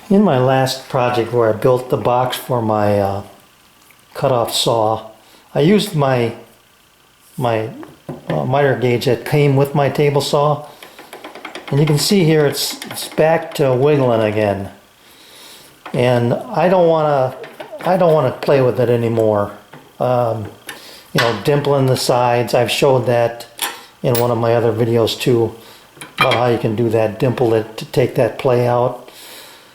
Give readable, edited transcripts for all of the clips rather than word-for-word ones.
In my last project where I built the box for my cut-off saw, I used my miter gauge that came with my table saw, and you can see here it's back to wiggling again, and I don't want to play with it anymore. Dimpling the sides. I've showed that in one of my other videos too, about how you can do that, dimple it to take that play out.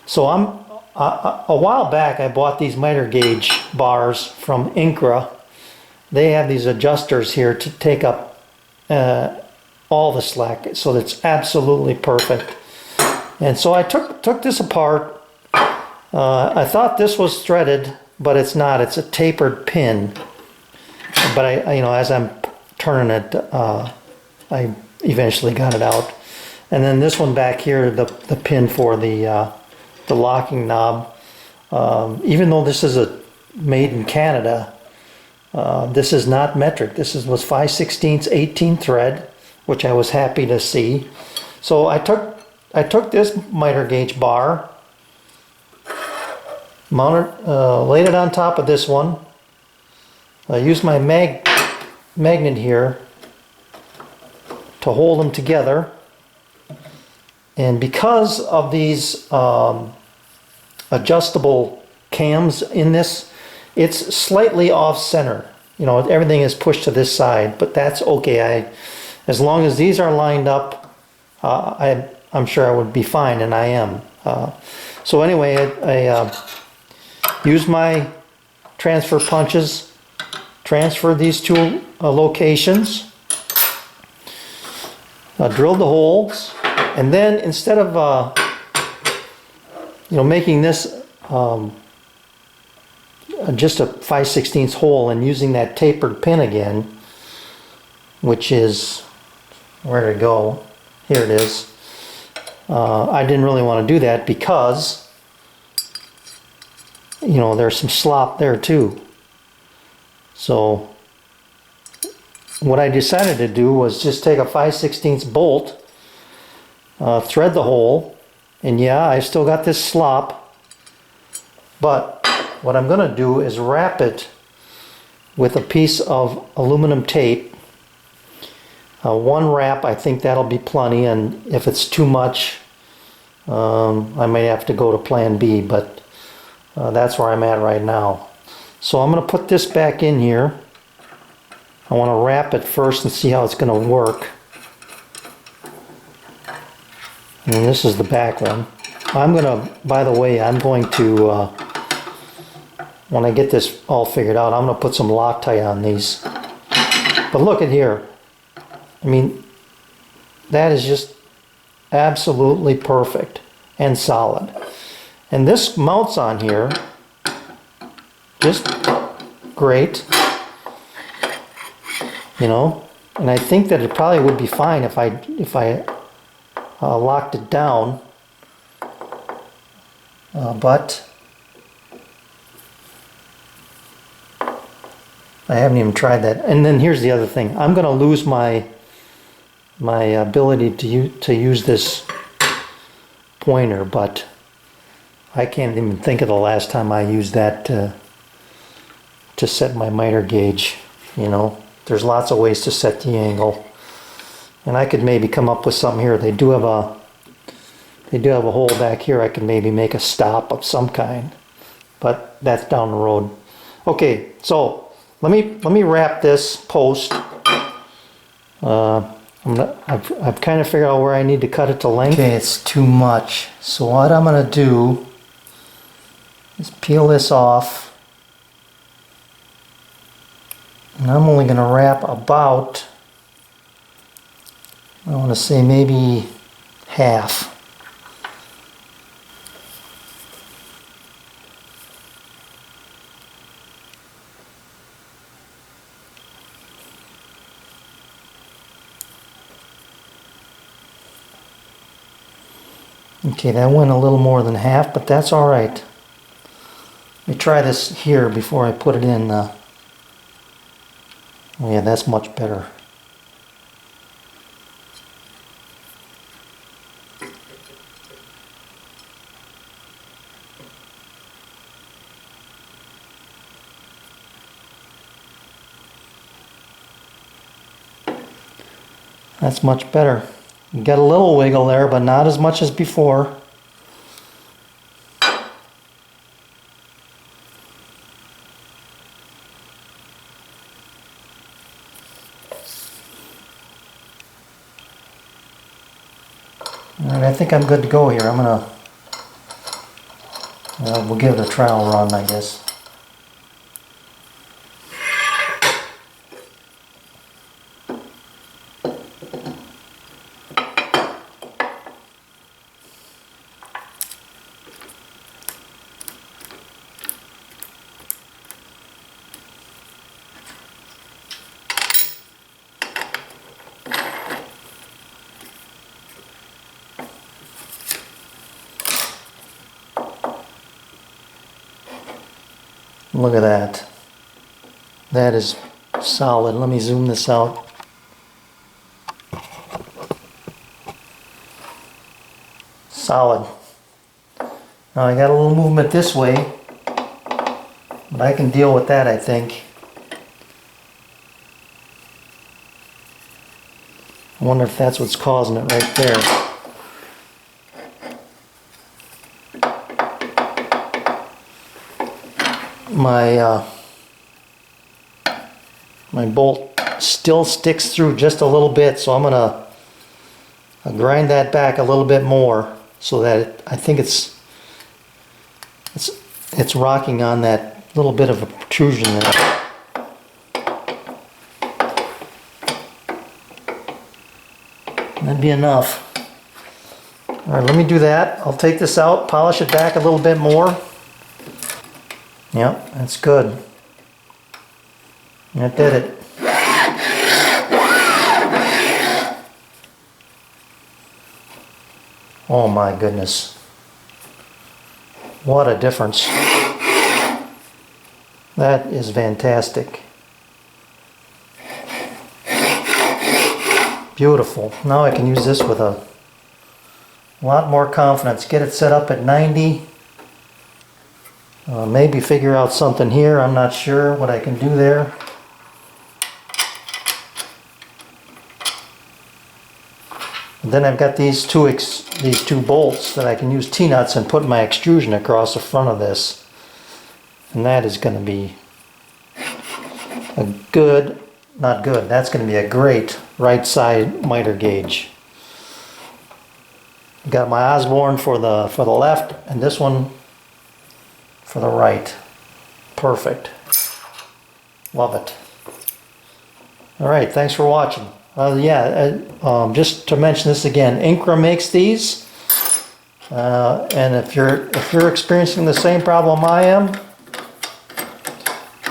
So a while back I bought these miter gauge bars from Incra. They have these adjusters here to take up all the slack, so that's absolutely perfect. And so I took this apart. I thought this was threaded, but it's not. It's a tapered pin. But as I'm turning it, I eventually got it out. And then this one back here, the pin for the locking knob. Even though this is made in Canada, this is not metric. This was 5/16 18 thread, which I was happy to see. So I took this miter gauge bar, laid it on top of this one. I used my magnet here to hold them together. And because of these adjustable cams in this, it's slightly off center. Everything is pushed to this side, but that's okay. As long as these are lined up, I'm sure I would be fine, and I am. So anyway, I used my transfer punches, transferred these two locations, drilled the holes, and then instead of making this just a 5/16 hole and using that tapered pin again, which is, where to go? Here it is. I didn't really want to do that because there's some slop there too. So what I decided to do was just take a 5/16 bolt, thread the hole, and yeah, I still got this slop, but what I'm going to do is wrap it with a piece of aluminum tape. One wrap, I think that'll be plenty, and if it's too much, I may have to go to plan B, but that's where I'm at right now. So I'm going to put this back in here. I want to wrap it first and see how it's going to work. And this is the back one. By the way, I'm going to, when I get this all figured out, I'm going to put some Loctite on these. But look at here. I mean, that is just absolutely perfect and solid. And this mounts on here just great. And I think that it probably would be fine if I locked it down, but I haven't even tried that. And then here's the other thing. I'm going to lose my ability to use this pointer, but I can't even think of the last time I used that to set my miter gauge. There's lots of ways to set the angle, and I could maybe come up with something here. They do have a hole back here. I could maybe make a stop of some kind, but that's down the road. Okay, so let me wrap this post. I've kind of figured out where I need to cut it to length. Okay, it's too much. So what I'm going to do is peel this off. And I'm only going to wrap about, I want to say maybe half. Okay, that went a little more than half, but that's all right. Let me try this here before I put it in. Oh yeah, that's much better. That's much better. You get a little wiggle there, but not as much as before. Alright, I think I'm good to go here. I'm gonna, we'll give it a trial run, I guess. Look at that. That is solid. Let me zoom this out. Solid. Now I got a little movement this way, but I can deal with that, I think. I wonder if that's what's causing it right there. My bolt still sticks through just a little bit, so I'm gonna grind that back a little bit more so that I think it's rocking on that little bit of a protrusion there. That'd be enough. All right, let me do that. I'll take this out, polish it back a little bit more. Yep, that's good. That did it. Oh my goodness. What a difference. That is fantastic. Beautiful. Now I can use this with a lot more confidence. Get it set up at 90. Maybe figure out something here. I'm not sure what I can do there. And then I've got these two bolts that I can use T-nuts and put my extrusion across the front of this. And that is going to be a good, not good, that's going to be a great right side miter gauge. I've got my Osborne for the left and this one for the right. Perfect. Love it. All right, thanks for watching. Just to mention this again, Incra makes these, and if you're experiencing the same problem I am,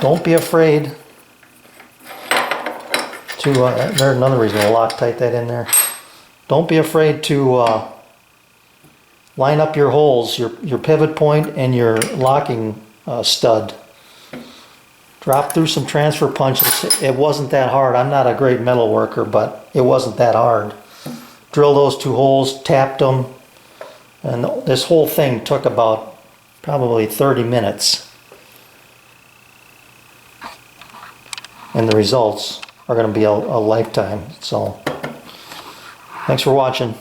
don't be afraid to. There's another reason to Loctite that in there. Don't be afraid to line up your holes, your pivot point and your locking stud. Drop through some transfer punches. It wasn't that hard. I'm not a great metal worker, but it wasn't that hard. Drill those two holes, tapped them, and this whole thing took about probably 30 minutes. And the results are going to be a lifetime. So, thanks for watching.